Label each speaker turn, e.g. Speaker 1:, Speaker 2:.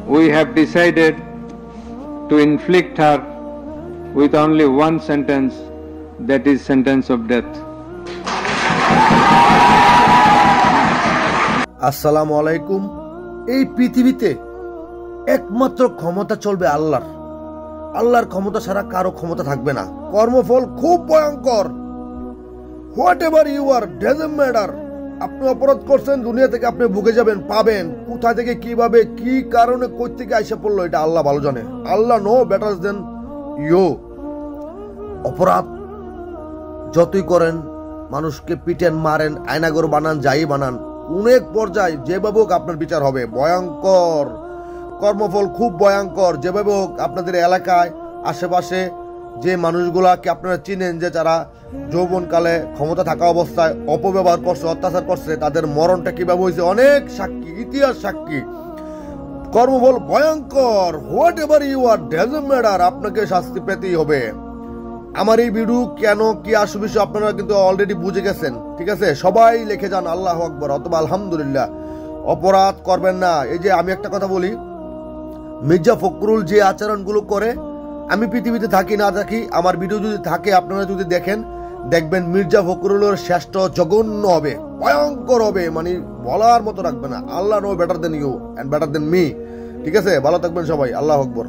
Speaker 1: we have decided to inflict her with only one sentence, that is sentence of death.
Speaker 2: আসসালামু আলাইকুম। এই পৃথিবীতে একমাত্র ক্ষমতা চলবে আল্লাহর। আল্লাহর ক্ষমতা ছাড়া কারো ক্ষমতা থাকবে না। কর্মফল খুব ভয়ঙ্কর। Whatever you are doesn't matter. আপনি অপরাধ করছেন, দুনিয়া থেকে আপনি ভুগে যাবেন, পাবেন। কোথা থেকে কিভাবে কি কারণে কই থেকে আইসা পড়লো এটা আল্লাহ ভালো জানে। আল্লাহ নো বেটার দেন ইউ। অপরাধ যতই করেন, মানুষকে পিটেন, মারেন, আয়নাগর বানান, যাই বানান, অনেক পর্যায়ে যেভাবে হোক আপনার বিচার হবে। ভয়ঙ্কর কর্মফল, খুব ভয়ঙ্কর। যেভাবে হোক আপনাদের এলাকায় আশেপাশে যে মানুষগুলাকে আপনারা চিনেন, যে যারা যৌবনকালে ক্ষমতা থাকা অবস্থায় অপব্যবহার করছে, অত্যাচার করছে, তাদের মরণটা কিভাবে হয়েছে অনেক সাক্ষী, ইতিহাস সাক্ষী। কর্মফল ভয়ঙ্কর। Whatever you are doesn't matter, আপনাকে শাস্তি পেতেই হবে। আমার এই ভিডিও কেন কি আসবে আপনারা কিন্তু অলরেডি বুঝে গেছেন, ঠিক আছে? সবাই লিখে যান আল্লাহু আকবার অথবা আলহামদুলিল্লাহ। অপরাধ করবেন না। এই যে আমি একটা কথা বলি, মির্জা ফখরুল যে আচরণগুলো করে, আমি পৃথিবীতে থাকি না থাকি, আমার ভিডিও যদি থাকে আপনারা যদি দেখেন, দেখবেন মির্জা ফখরুলের শ্রেষ্ঠ জঘন্য হবে, ভয়ঙ্কর হবে, মানে বলার মতো রাখবে না। Allah know better than you and better than me. ঠিক আছে, ভালো থাকবেন সবাই। আল্লাহু আকবার।